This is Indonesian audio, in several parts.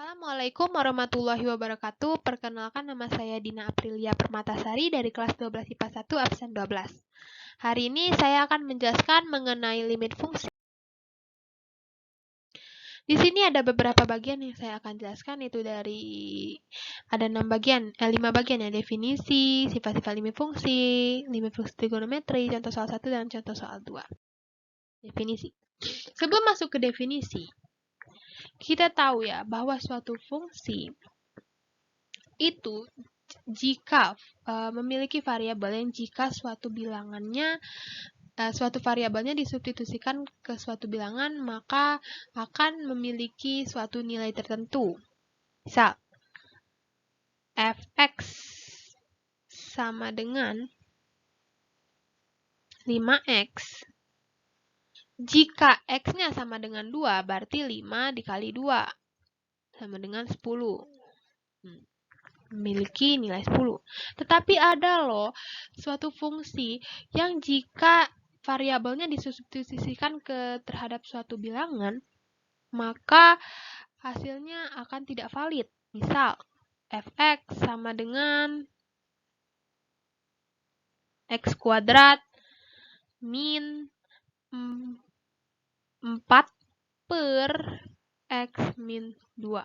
Assalamualaikum warahmatullahi wabarakatuh. Perkenalkan, nama saya Dina Aprilia Permatasari dari kelas 12 IPA 1 absen 12. Hari ini saya akan menjelaskan mengenai limit fungsi. Di sini ada beberapa bagian yang saya akan jelaskan, itu ada 5 bagian ya: definisi, sifat-sifat limit fungsi trigonometri, contoh soal 1 dan contoh soal 2. Definisi. Sebelum masuk ke definisi, kita tahu ya bahwa suatu fungsi itu jika memiliki variabel yang jika suatu variabelnya disubstitusikan ke suatu bilangan, maka akan memiliki suatu nilai tertentu. Misal, fx sama dengan 5x. Jika x-nya sama dengan 2, berarti 5 dikali 2 sama dengan 10. Memiliki nilai 10. Tetapi ada loh suatu fungsi yang jika variabelnya disubstitusikan terhadap suatu bilangan, maka hasilnya akan tidak valid. Misal, fx sama dengan x kuadrat min 4 per x min 2.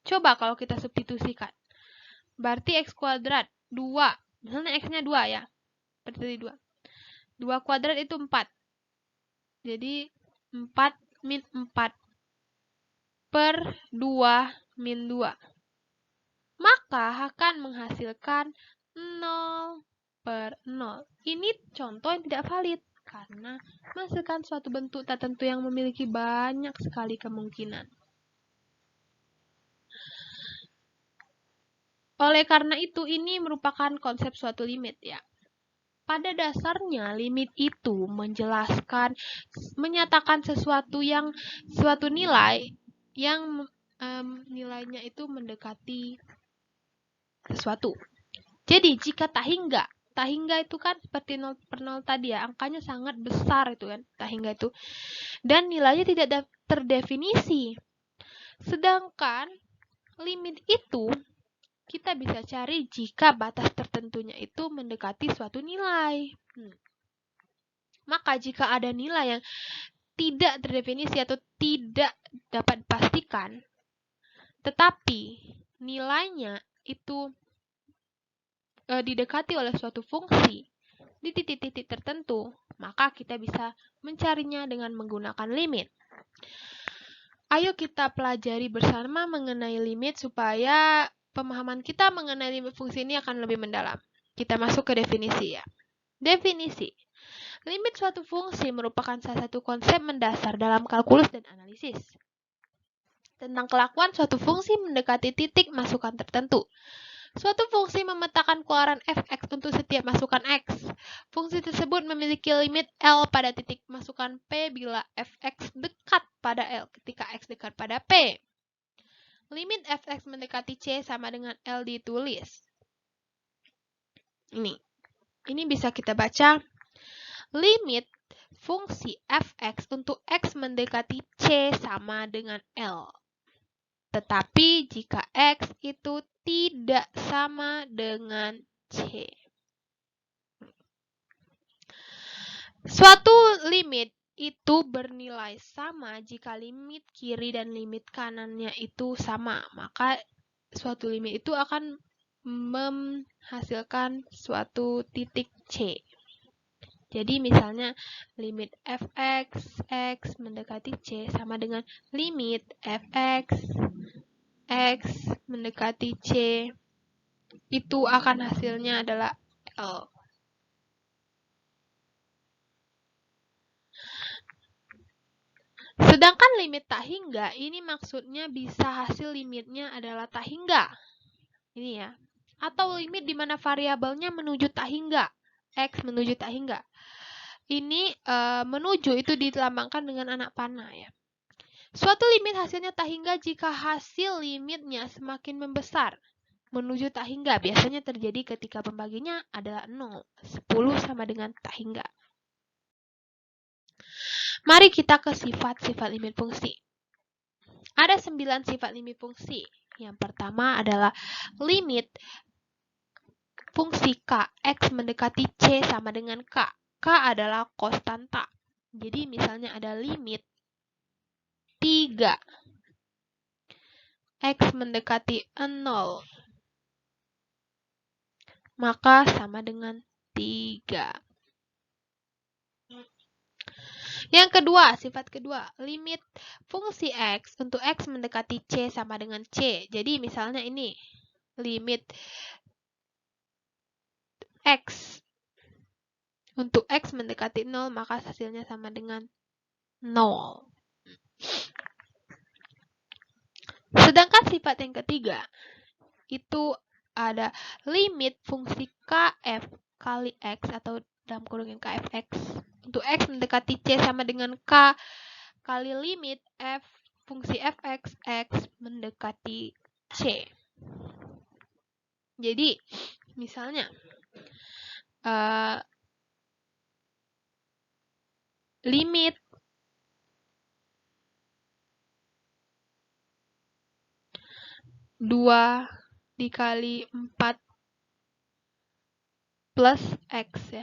Coba kalau kita substitusikan. Berarti x kuadrat 2. Misalnya x-nya 2 ya. Berarti 2. 2 kuadrat itu 4. Jadi 4 min 4 per 2 min 2. Maka akan menghasilkan 0 per 0. Ini contoh yang tidak valid karena menghasilkan suatu bentuk tertentu yang memiliki banyak sekali kemungkinan. Oleh karena itu, ini merupakan konsep suatu limit ya. Pada dasarnya, limit itu menyatakan suatu nilai yang nilainya itu mendekati sesuatu. Jadi, jika tak hingga itu kan seperti 0 per 0 tadi ya, angkanya sangat besar itu kan, tak hingga itu. Dan nilainya tidak terdefinisi. Sedangkan limit itu kita bisa cari jika batas tertentunya itu mendekati suatu nilai. Maka jika ada nilai yang tidak terdefinisi atau tidak dapat dipastikan, tetapi nilainya itu didekati oleh suatu fungsi di titik-titik tertentu, maka kita bisa mencarinya dengan menggunakan limit. Ayo kita pelajari bersama mengenai limit supaya pemahaman kita mengenai limit fungsi ini akan lebih mendalam. Kita masuk ke definisi ya. Definisi. Limit suatu fungsi merupakan salah satu konsep mendasar dalam kalkulus dan analisis. Tentang kelakuan suatu fungsi mendekati titik masukan tertentu. Suatu fungsi memetakan keluaran fx untuk setiap masukan x. Fungsi tersebut memiliki limit L pada titik masukan P bila fx dekat pada L ketika x dekat pada P. Limit fx mendekati C sama dengan L ditulis. Ini bisa kita baca. Limit fungsi fx untuk x mendekati C sama dengan L. Tetapi jika x itu tidak sama dengan C. Suatu limit itu bernilai sama jika limit kiri dan limit kanannya itu sama. Maka suatu limit itu akan menghasilkan suatu titik C. Jadi misalnya limit fx x mendekati C sama dengan limit fx x mendekati C, itu akan hasilnya adalah L. Sedangkan limit tak hingga, ini maksudnya bisa hasil limitnya adalah tak hingga. Ini ya. Atau limit di mana variabelnya menuju tak hingga. X menuju tak hingga. Ini menuju itu dilambangkan dengan anak panah ya. Suatu limit hasilnya tak hingga jika hasil limitnya semakin membesar menuju tak hingga. Biasanya terjadi ketika pembaginya adalah 0. 10 sama dengan tak hingga. Mari kita ke sifat-sifat limit fungsi. Ada 9 sifat limit fungsi. Yang pertama adalah limit fungsi K, X mendekati C sama dengan K. K adalah konstanta. Jadi misalnya ada limit 3, X mendekati 0, maka sama dengan 3. Yang kedua, sifat kedua, limit fungsi X untuk X mendekati C sama dengan C. Jadi misalnya ini, limit X untuk X mendekati 0, maka hasilnya sama dengan 0. Sedangkan sifat yang ketiga, itu ada limit fungsi KF kali X atau dalam kurungan KFX. Untuk X mendekati C sama dengan K kali limit F fungsi fx X mendekati C. Jadi, misalnya, limit dua dikali 4 plus X ya.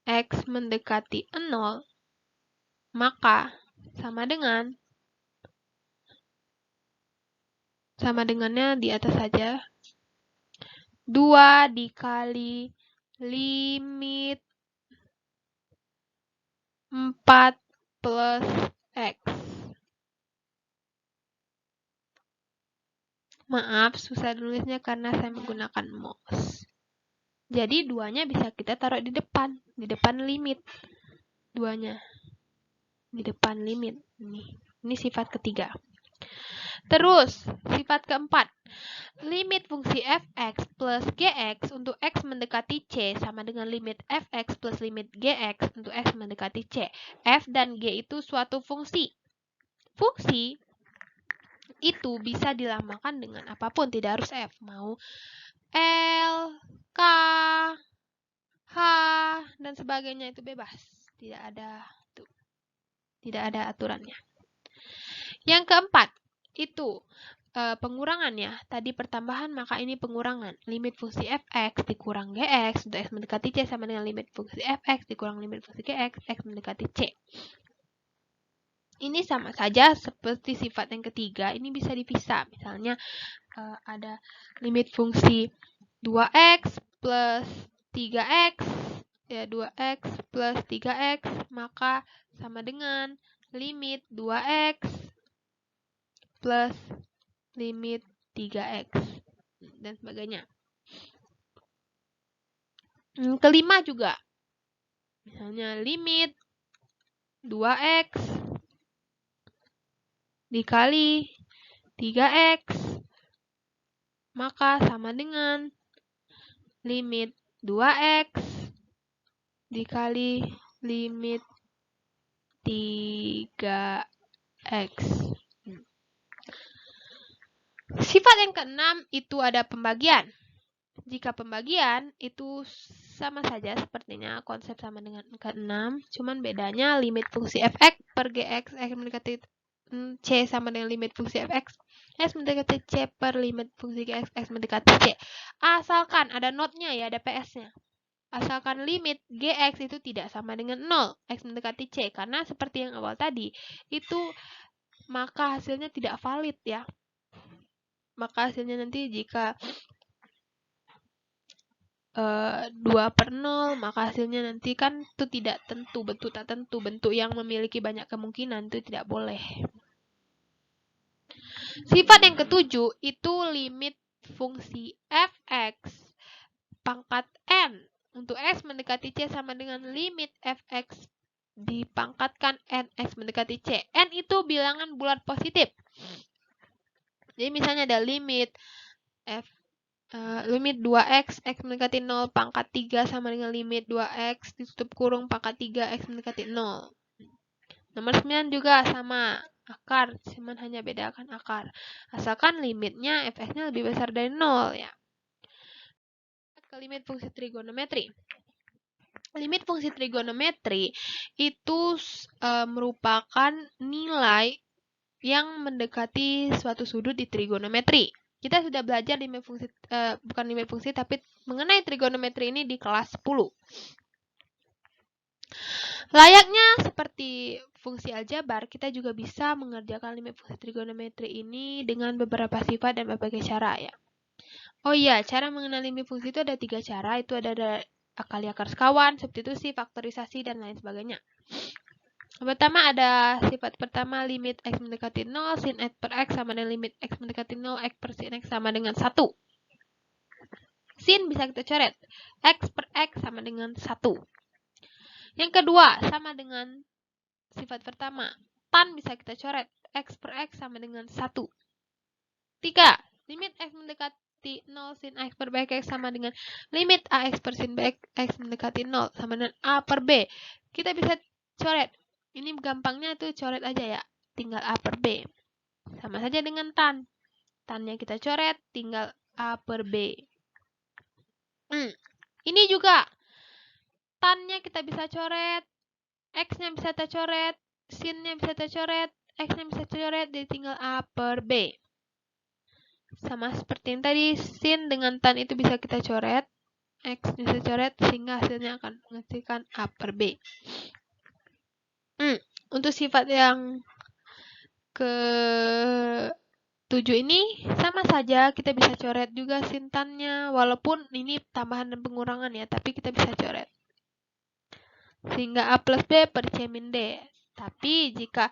X mendekati 0, maka sama dengannya di atas saja. 2 dikali limit 4 plus X. Maaf, susah nulisnya karena saya menggunakan mouse. Jadi, duanya bisa kita taruh di depan limit. Duanya. Di depan limit. Ini sifat ketiga. Terus, sifat keempat. Limit fungsi fx plus gx untuk x mendekati c sama dengan limit fx plus limit gx untuk x mendekati c. F dan g itu suatu fungsi. Fungsi itu bisa dilambangkan dengan apapun, tidak harus f. Mau L, K, H, dan sebagainya itu bebas. Tidak ada aturannya. Yang keempat, itu pengurangannya. Tadi pertambahan, maka ini pengurangan. Limit fungsi fx dikurang gx untuk x mendekati c sama dengan limit fungsi fx dikurang limit fungsi gx, x mendekati c. Ini sama saja seperti sifat yang ketiga, ini bisa dipisah. Misalnya ada limit fungsi 2x plus 3x, ya 2x plus 3x, maka sama dengan limit 2x plus limit 3x, dan sebagainya. Kelima juga, misalnya limit 2x dikali 3x, maka sama dengan limit 2x dikali limit 3x. Sifat yang keenam itu ada pembagian. Jika pembagian itu sama saja sepertinya, konsep sama dengan keenam, cuman bedanya limit fungsi fx per gx, x mendekati c sama dengan limit fungsi fx, x mendekati c per limit fungsi gx, x mendekati c. Asalkan ada notnya ya, ada ps-nya. Asalkan limit gx itu tidak sama dengan 0, x mendekati c, karena seperti yang awal tadi, itu maka hasilnya tidak valid ya. Maka hasilnya nanti jika 2/0, maka hasilnya nanti kan itu tidak tentu, bentuk tak tentu, bentuk yang memiliki banyak kemungkinan itu tidak boleh. Sifat yang ketujuh itu limit fungsi fx pangkat n untuk x mendekati c sama dengan limit fx dipangkatkan n x mendekati c. N itu bilangan bulat positif. Jadi misalnya ada limit limit 2x, x mendekati 0 pangkat 3 sama dengan limit 2x ditutup kurung pangkat 3, x mendekati 0. Nomor 9 juga sama, akar, cuman hanya bedakan akar. Asalkan limitnya fx-nya lebih besar dari 0 ya. Ke limit fungsi trigonometri. Limit fungsi trigonometri itu merupakan nilai yang mendekati suatu sudut di trigonometri. Kita sudah belajar limit fungsi, bukan limit fungsi, tapi mengenai trigonometri ini di kelas 10. Layaknya seperti fungsi aljabar, kita juga bisa mengerjakan limit fungsi trigonometri ini dengan beberapa sifat dan berbagai cara ya. Oh iya, cara mengenal limit fungsi itu ada 3 cara, itu ada kali akar sekawan, substitusi, faktorisasi, dan lain sebagainya. Pertama ada sifat pertama, limit x mendekati 0, sin x per x sama dengan limit x mendekati 0, x per sin x sama dengan 1. Sin bisa kita coret, x per x sama dengan 1. Yang kedua, sama dengan sifat pertama, tan bisa kita coret, x per x sama dengan 1. 3. Limit x mendekati 0 sin x per bx sama dengan limit ax per sin bx x mendekati 0 sama dengan a per b. Kita bisa coret. Ini gampangnya itu coret aja ya. Tinggal a per b. Sama saja dengan tan. Tannya kita coret, tinggal a per b. Ini juga. Tannya kita bisa coret. X-nya bisa kita coret. Sin-nya bisa kita coret. X-nya bisa coret. Jadi tinggal a per b. Sama seperti yang tadi, sin dengan tan itu bisa kita coret, x bisa coret, sehingga hasilnya akan menghasilkan a per b. Untuk sifat yang ke-7 ini sama saja, kita bisa coret juga sin tannya, walaupun ini tambahan dan pengurangan ya, tapi kita bisa coret. Sehingga a plus b per c min d. Tapi jika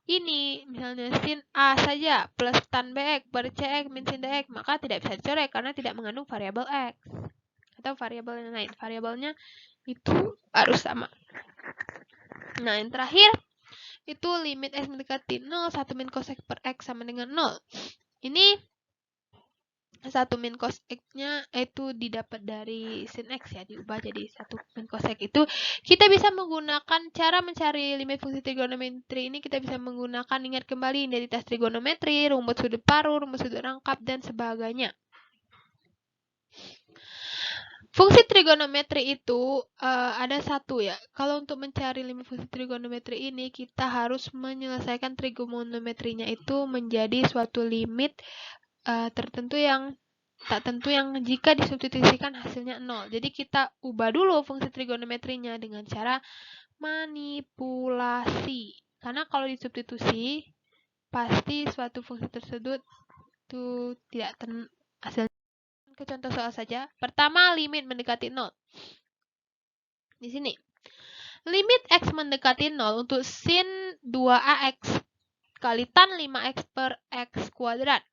ini misalnya sin A saja plus tan BX per CX min sin DX, maka tidak bisa dicoret karena tidak mengandung variabel X atau variabel yang lain. Variabelnya itu harus sama. Nah, yang terakhir itu limit X mendekati 0, 1 min cos X per X sama dengan 0. Ini 1 min cos X-nya itu didapat dari sin X ya, diubah jadi 1 min cos X. Itu kita bisa menggunakan cara mencari limit fungsi trigonometri ini, kita bisa menggunakan, ingat kembali, identitas trigonometri, rumus sudut paruh, rumus sudut rangkap, dan sebagainya. Fungsi trigonometri itu ada satu ya. Kalau untuk mencari limit fungsi trigonometri ini, kita harus menyelesaikan trigonometrinya itu menjadi suatu limit tertentu yang tak tentu yang jika disubstitusikan hasilnya 0. Jadi kita ubah dulu fungsi trigonometrinya dengan cara manipulasi. Karena kalau disubstitusi, pasti suatu fungsi tersebut itu tidak hasilnya. Ke contoh soal saja. Pertama, limit mendekati 0. Di sini. Limit x mendekati 0 untuk sin 2ax kali tan 5x per x kuadrat.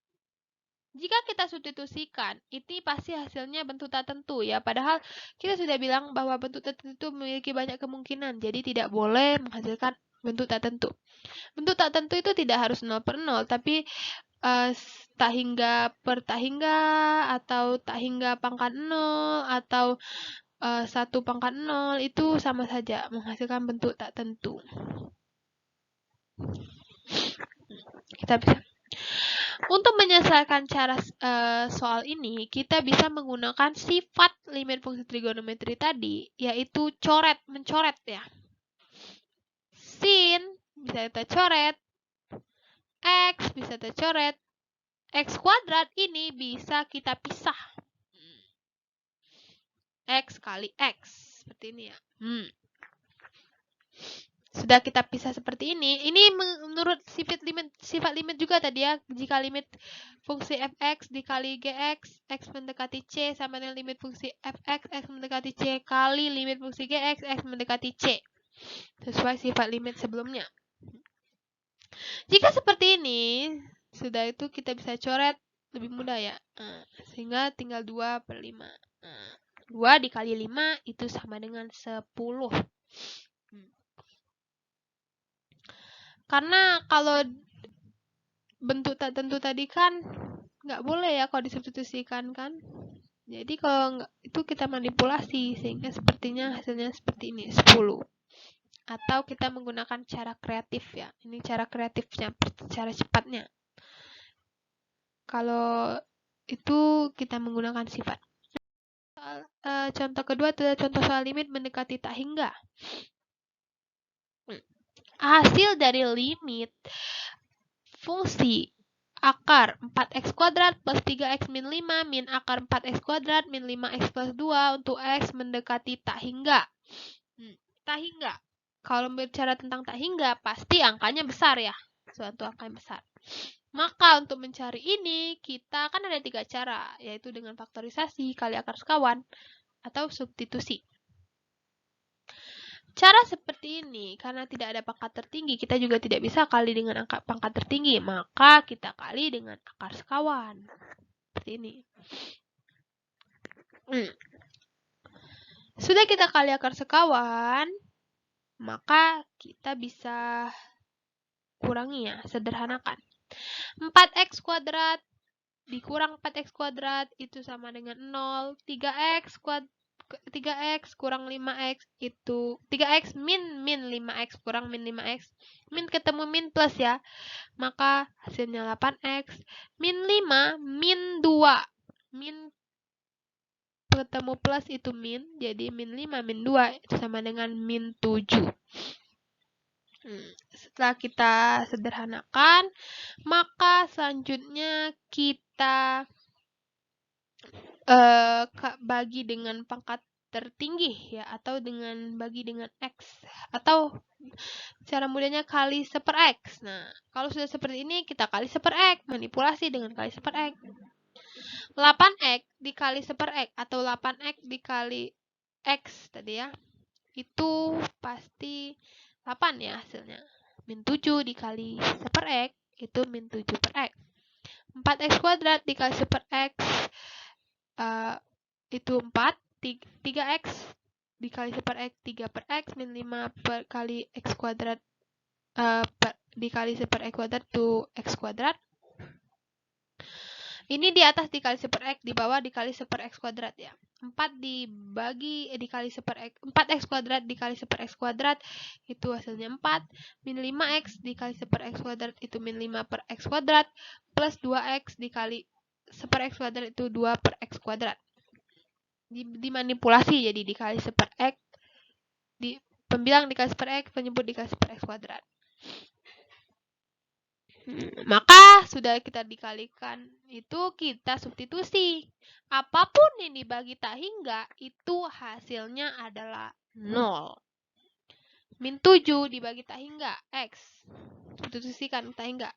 Jika kita substitusikan, ini pasti hasilnya bentuk tak tentu ya. Padahal kita sudah bilang bahwa bentuk tak tentu memiliki banyak kemungkinan. Jadi tidak boleh menghasilkan bentuk tak tentu. Bentuk tak tentu itu tidak harus 0 per 0, tapi tak hingga per tak hingga, atau tak hingga pangkat 0, atau 1 pangkat 0, itu sama saja menghasilkan bentuk tak tentu. Kita bisa. Untuk menyelesaikan cara soal ini, kita bisa menggunakan sifat limit fungsi trigonometri tadi, yaitu coret, mencoret ya. Sin bisa kita coret, x bisa kita coret, x kuadrat ini bisa kita pisah. X kali x, seperti ini ya. Sudah kita pisah seperti ini. Ini menurut sifat limit juga tadi ya. Jika limit fungsi fx dikali gx, x mendekati c sama dengan limit fungsi fx, x mendekati c kali limit fungsi gx, x mendekati c. Sesuai sifat limit sebelumnya. Jika seperti ini, sudah itu kita bisa coret lebih mudah ya. Sehingga tinggal 2 per 5. 2 dikali 5 itu sama dengan 10. Karena kalau bentuk tak tentu tadi kan nggak boleh ya kalau disubstitusikan kan. Jadi kalau nggak, itu kita manipulasi sehingga sepertinya hasilnya seperti ini, 10. Atau kita menggunakan cara kreatif ya. Ini cara kreatifnya, cara cepatnya. Kalau itu kita menggunakan sifat. contoh kedua adalah contoh soal limit mendekati tak hingga. Hasil dari limit fungsi akar 4x kuadrat plus 3x min 5 min akar 4x kuadrat min 5x plus 2 untuk x mendekati tak hingga. Tak hingga. Kalau bicara tentang tak hingga, pasti angkanya besar ya. Suatu angka yang besar. Maka untuk mencari ini, kita kan ada 3 cara, yaitu dengan faktorisasi, kali akar sekawan, atau substitusi. Cara seperti ini, karena tidak ada pangkat tertinggi, kita juga tidak bisa kali dengan angka pangkat tertinggi, maka kita kali dengan akar sekawan. Seperti ini. Sudah kita kali akar sekawan, maka kita bisa kurangi ya, sederhanakan. 4x kuadrat dikurang 4x kuadrat itu sama dengan 0. 3x kurang 5x itu 3x min 5x kurang min 5x. Min ketemu min plus ya. Maka hasilnya 8x. Min 5 min 2. Min ketemu plus itu min. Jadi min 5 min 2 itu sama dengan min 7. Setelah kita sederhanakan, maka selanjutnya kita bagi dengan pangkat tertinggi ya, atau bagi dengan x, atau cara mudahnya kali 1/x. Nah, kalau sudah seperti ini kita kali 1/x, manipulasi dengan kali 1/x. 8x dikali 1/x atau 8x dikali x tadi ya, itu pasti 8 ya hasilnya. Min 7 dikali 1/x itu min 7/x. 4x kuadrat dikali 1/x itu 4. 3x dikali 1/x 3/x min 5 kali x kuadrat dikali 1/x kuadrat itu x kuadrat. Ini di atas dikali 1/x, di bawah dikali 1/x kuadrat ya. 4 dikali 1/x, 4x kuadrat dikali 1/x kuadrat itu hasilnya 4. Min 5x dikali 1/x kuadrat itu min 5/x kuadrat plus 2x dikali 1/x kuadrat itu 2/x kuadrat. Dimanipulasi jadi dikali 1/x, pembilang dikali 1/x, penyebut dikali 1/x kuadrat. Maka sudah kita dikalikan itu kita substitusi. Apapun yang dibagi tak hingga itu hasilnya adalah 0. Min 7 dibagi tak hingga x. Substitusikan tak hingga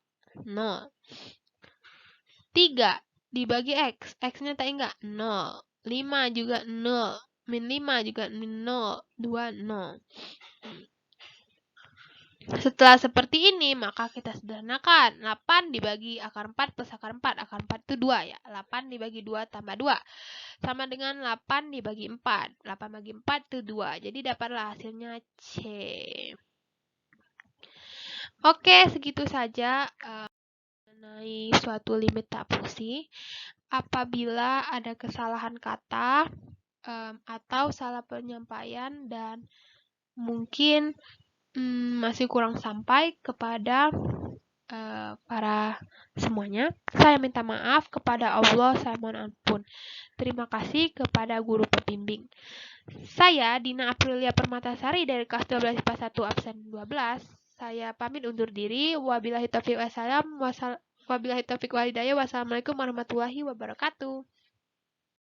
0. 3 dibagi x, x-nya tak hingga 0. 5 juga 0. Min 5 juga min 0. 2 0. Setelah seperti ini, maka kita sederhanakan. 8 dibagi akar 4 plus akar 4. Akar 4 itu 2 ya. 8 dibagi 2 tambah 2. Sama dengan 8 dibagi 4. 8 bagi 4 itu 2. Jadi dapatlah hasilnya C. Oke, segitu saja mengenai suatu limit tak fungsi. Apabila ada kesalahan kata atau salah penyampaian dan mungkin masih kurang sampai kepada para semuanya, saya minta maaf. Kepada Allah saya mohon ampun. Terima kasih kepada guru pembimbing. Saya Dina Aprilia Permatasari dari kelas 12 IPA 1 absen 12. Saya pamit undur diri. Wabillahi taufiq wal hidayah. Wassalamualaikum warahmatullahi wabarakatuh.